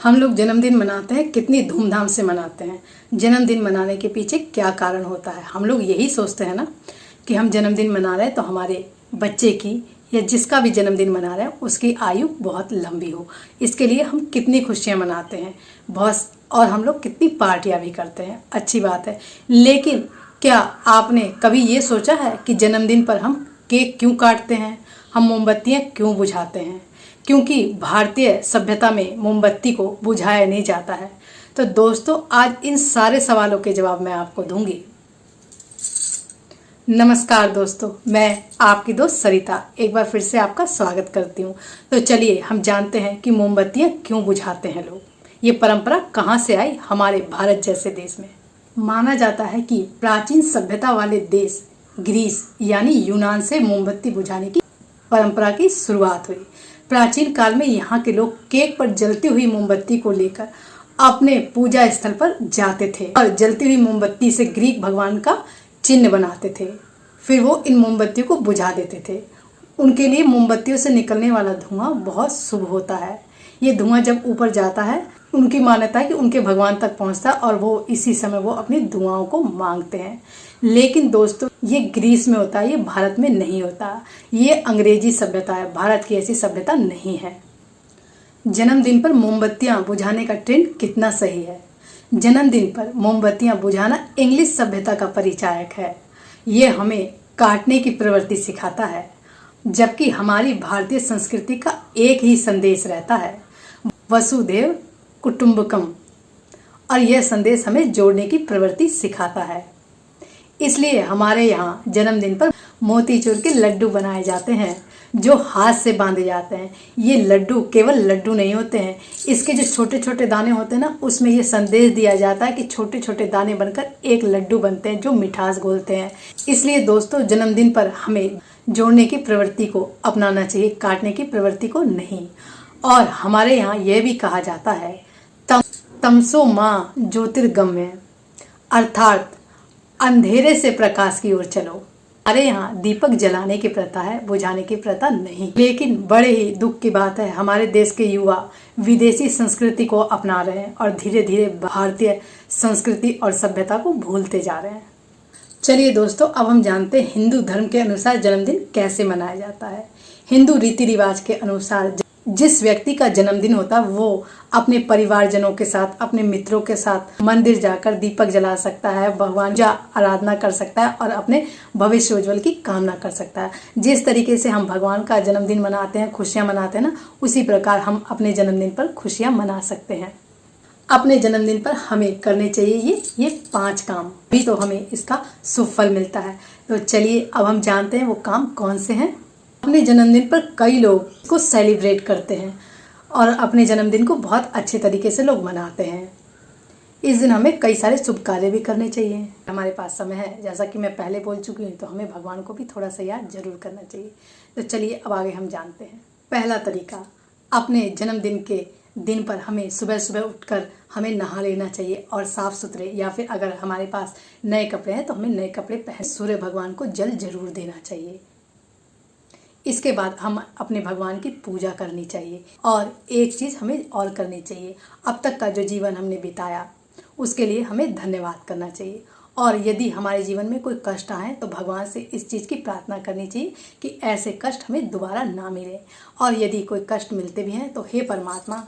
हम लोग जन्मदिन मनाते हैं, कितनी धूमधाम से मनाते हैं। जन्मदिन मनाने के पीछे क्या कारण होता है? हम लोग यही सोचते हैं ना कि हम जन्मदिन मना रहे हैं तो हमारे बच्चे की या जिसका भी जन्मदिन मना रहे हैं उसकी आयु बहुत लंबी हो। इसके लिए हम कितनी खुशियां मनाते हैं बहुत, और हम लोग कितनी पार्टियां भी करते हैं। अच्छी बात है, लेकिन क्या आपने कभी ये सोचा है कि जन्मदिन पर हम केक क्यों काटते हैं, हम मोमबत्तियां क्यों बुझाते हैं? क्योंकि भारतीय सभ्यता में मोमबत्ती को बुझाया नहीं जाता है। तो दोस्तों, आज इन सारे सवालों के जवाब मैं आपको दूंगी। नमस्कार दोस्तों, मैं आपकी दोस्त सरिता एक बार फिर से आपका स्वागत करती हूँ। तो चलिए हम जानते हैं कि मोमबत्तियां क्यों बुझाते हैं लोग। ये परंपरा कहाँ से आई हमारे भारत जैसे देश में? माना जाता है कि प्राचीन सभ्यता वाले देश ग्रीस यानी यूनान से मोमबत्ती बुझाने की परंपरा की शुरुआत हुई। प्राचीन काल में यहाँ के लोग केक पर जलती हुई मोमबत्ती को लेकर अपने पूजा स्थल पर जाते थे और जलती हुई मोमबत्ती से ग्रीक भगवान का चिन्ह बनाते थे। फिर वो इन मोमबत्तियों को बुझा देते थे। उनके लिए मोमबत्तियों से निकलने वाला धुआं बहुत शुभ होता है। ये धुआं जब ऊपर जाता है, उनकी मान्यता है कि उनके भगवान तक पहुंचता है और वो इसी समय वो अपनी दुआओं को मांगते हैं। लेकिन दोस्तों, ये ग्रीस में होता है, ये भारत में नहीं होता। ये अंग्रेजी सभ्यता है, भारत की ऐसी सभ्यता नहीं है। जन्मदिन पर मोमबत्तियां बुझाने का ट्रेंड कितना सही है। जन्मदिन पर मोमबत्तियां बुझाना इंग्लिश सभ्यता का परिचायक है। ये हमें काटने की प्रवृत्ति सिखाता है, जबकि हमारी भारतीय संस्कृति का एक ही संदेश रहता है, वसुधैव कुटुंबकम, और यह संदेश हमें जोड़ने की प्रवृत्ति सिखाता है। इसलिए हमारे यहाँ जन्मदिन पर मोतीचूर के लड्डू बनाए जाते हैं जो हाथ से बांधे जाते हैं। ये लड्डू केवल लड्डू नहीं होते हैं, इसके जो छोटे छोटे दाने होते हैं ना, उसमें ये संदेश दिया जाता है कि छोटे छोटे दाने बनकर एक लड्डू बनते हैं जो मिठास घोलते हैं। इसलिए दोस्तों, जन्मदिन पर हमें जोड़ने की प्रवृत्ति को अपनाना चाहिए, काटने की प्रवृत्ति को नहीं। और हमारे यहाँ यह भी कहा जाता है, तमसो माँ ज्योतिर्गम्य, अर्थात अंधेरे से प्रकाश की ओर चलो। हमारे यहाँ दीपक जलाने की प्रथा है, बुझाने की प्रथा नहीं। लेकिन बड़े ही दुख की बात है, हमारे देश के युवा विदेशी संस्कृति को अपना रहे हैं और धीरे धीरे भारतीय संस्कृति और सभ्यता को भूलते जा रहे हैं। चलिए दोस्तों, अब हम जानते हैं हिंदू धर्म के अनुसार जन्मदिन कैसे मनाया जाता है। हिंदू रीति रिवाज के अनुसार जिस व्यक्ति का जन्मदिन होता है वो अपने परिवारजनों के साथ, अपने मित्रों के साथ मंदिर जाकर दीपक जला सकता है, भगवान की आराधना कर सकता है और अपने भविष्य उज्जवल की कामना कर सकता है। जिस तरीके से हम भगवान का जन्मदिन मनाते हैं, खुशियां मनाते हैं ना, उसी प्रकार हम अपने जन्मदिन पर खुशियां मना सकते हैं। अपने जन्मदिन पर हमें करने चाहिए ये 5 काम, भी तो हमें इसका शुभ फल मिलता है। तो चलिए अब हम जानते हैं वो काम कौन से हैं। अपने जन्मदिन पर कई लोग इसको सेलिब्रेट करते हैं और अपने जन्मदिन को बहुत अच्छे तरीके से लोग मनाते हैं। इस दिन हमें कई सारे शुभ कार्य भी करने चाहिए। हमारे पास समय है, जैसा कि मैं पहले बोल चुकी हूँ, तो हमें भगवान को भी थोड़ा सा याद जरूर करना चाहिए। तो चलिए अब आगे हम जानते हैं। पहला तरीका, अपने जन्मदिन के दिन पर हमें सुबह सुबह उठकर हमें नहा लेना चाहिए और साफ सुथरे, या फिर अगर हमारे पास नए कपड़े हैं तो हमें नए कपड़े पहन सूर्य भगवान को जल जरूर देना चाहिए। इसके बाद हम अपने भगवान की पूजा करनी चाहिए। और एक चीज़ हमें और करनी चाहिए, अब तक का जो जीवन हमने बिताया उसके लिए हमें धन्यवाद करना चाहिए। और यदि हमारे जीवन में कोई कष्ट आए तो भगवान से इस चीज़ की प्रार्थना करनी चाहिए कि ऐसे कष्ट हमें दोबारा ना मिले। और यदि कोई कष्ट मिलते भी हैं तो हे परमात्मा,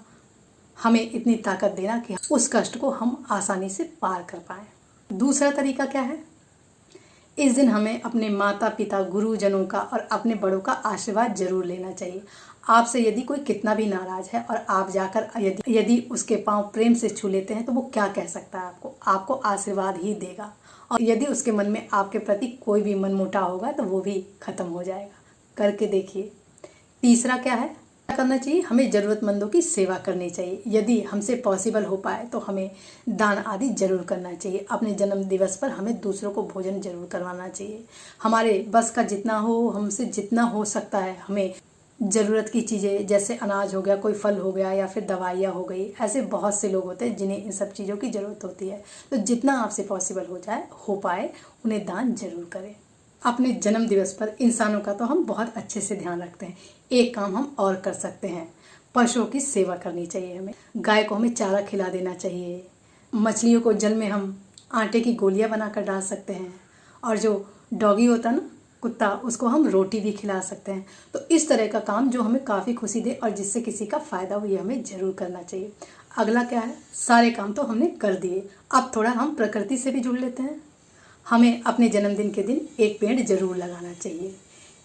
हमें इतनी ताकत देना कि उस कष्ट को हम आसानी से पार कर पाएँ। दूसरा तरीका क्या है? इस दिन हमें अपने माता पिता, गुरुजनों का और अपने बड़ों का आशीर्वाद जरूर लेना चाहिए। आपसे यदि कोई कितना भी नाराज है और आप जाकर यदि उसके पांव प्रेम से छू लेते हैं तो वो क्या कह सकता है? आपको आशीर्वाद ही देगा। और यदि उसके मन में आपके प्रति कोई भी मनमुटाव होगा तो वो भी खत्म हो जाएगा। करके देखिए। तीसरा क्या है? करना चाहिए, हमें ज़रूरतमंदों की सेवा करनी चाहिए। यदि हमसे पॉसिबल हो पाए तो हमें दान आदि जरूर करना चाहिए। अपने जन्म दिवस पर हमें दूसरों को भोजन जरूर करवाना चाहिए। हमारे बस का जितना हो, हमसे जितना हो सकता है, हमें ज़रूरत की चीज़ें जैसे अनाज हो गया, कोई फल हो गया, या फिर दवाइयाँ हो गई, ऐसे बहुत से लोग होते हैं जिन्हें इन सब चीज़ों की ज़रूरत होती है। तो जितना आपसे पॉसिबल हो पाए उन्हें दान जरूर करें। अपने जन्म दिवस पर इंसानों का तो हम बहुत अच्छे से ध्यान रखते हैं। एक काम हम और कर सकते हैं, पशुओं की सेवा करनी चाहिए। हमें गाय को हमें चारा खिला देना चाहिए। मछलियों को जल में हम आटे की गोलियां बनाकर डाल सकते हैं। और जो डॉगी होता है ना, कुत्ता, उसको हम रोटी भी खिला सकते हैं। तो इस तरह का काम जो हमें काफ़ी खुशी दे और जिससे किसी का फ़ायदा हो, ये हमें ज़रूर करना चाहिए। अगला क्या है, सारे काम तो हमने कर दिए, अब थोड़ा हम प्रकृति से भी जुड़ लेते हैं। हमें अपने जन्मदिन के दिन एक पेड़ ज़रूर लगाना चाहिए।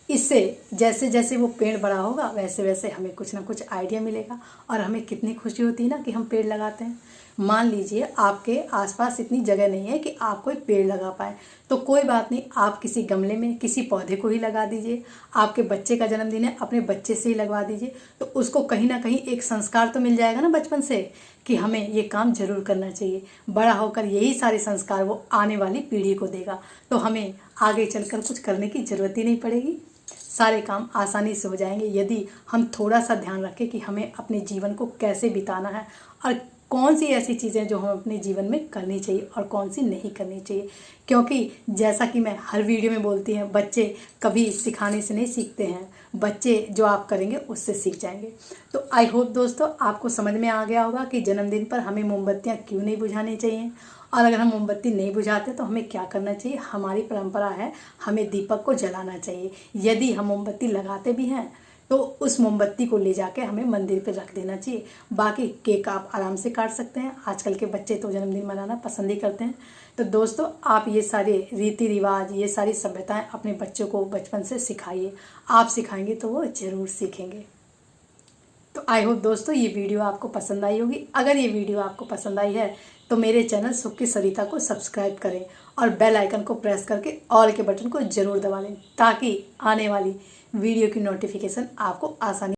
इससे जैसे जैसे वो पेड़ बड़ा होगा वैसे वैसे हमें कुछ ना कुछ आइडिया मिलेगा और हमें कितनी खुशी होती है ना कि हम पेड़ लगाते हैं। मान लीजिए आपके आसपास इतनी जगह नहीं है कि आप कोई पेड़ लगा पाए, तो कोई बात नहीं, आप किसी गमले में किसी पौधे को ही लगा दीजिए। आपके बच्चे का जन्मदिन है, अपने बच्चे से ही लगवा दीजिए, तो उसको कहीं ना कहीं एक संस्कार तो मिल जाएगा ना बचपन से कि हमें ये काम जरूर करना चाहिए। बड़ा होकर यही सारे संस्कार वो आने वाली पीढ़ी को देगा, तो हमें आगे चलकर कुछ करने की ज़रूरत ही नहीं पड़ेगी। सारे काम आसानी से हो जाएंगे यदि हम थोड़ा सा ध्यान रखें कि हमें अपने जीवन को कैसे बिताना है और कौन सी ऐसी चीज़ें जो हम अपने जीवन में करनी चाहिए और कौन सी नहीं करनी चाहिए। क्योंकि जैसा कि मैं हर वीडियो में बोलती हूँ, बच्चे कभी सिखाने से नहीं सीखते हैं, बच्चे जो आप करेंगे उससे सीख जाएंगे। तो आई होप दोस्तों आपको समझ में आ गया होगा कि जन्मदिन पर हमें मोमबत्तियाँ क्यों नहीं बुझानी चाहिए, और अगर हम मोमबत्ती नहीं बुझाते तो हमें क्या करना चाहिए। हमारी परंपरा है हमें दीपक को जलाना चाहिए। यदि हम मोमबत्ती लगाते भी हैं तो उस मोमबत्ती को ले जाके हमें मंदिर पे रख देना चाहिए। बाकी केक आप आराम से काट सकते हैं, आजकल के बच्चे तो जन्मदिन मनाना पसंद ही करते हैं। तो दोस्तों आप ये सारे रीति रिवाज, ये सारी सभ्यताएं अपने बच्चों को बचपन से सिखाइए। आप सिखाएंगे तो वो ज़रूर सीखेंगे। तो आई होप दोस्तों ये वीडियो आपको पसंद आई होगी। अगर ये वीडियो आपको पसंद आई है तो मेरे चैनल सुख की सरिता को सब्सक्राइब करें और बेल आइकन को प्रेस करके ऑल के बटन को ज़रूर दबा लें, ताकि आने वाली वीडियो की नोटिफिकेशन आपको आसानी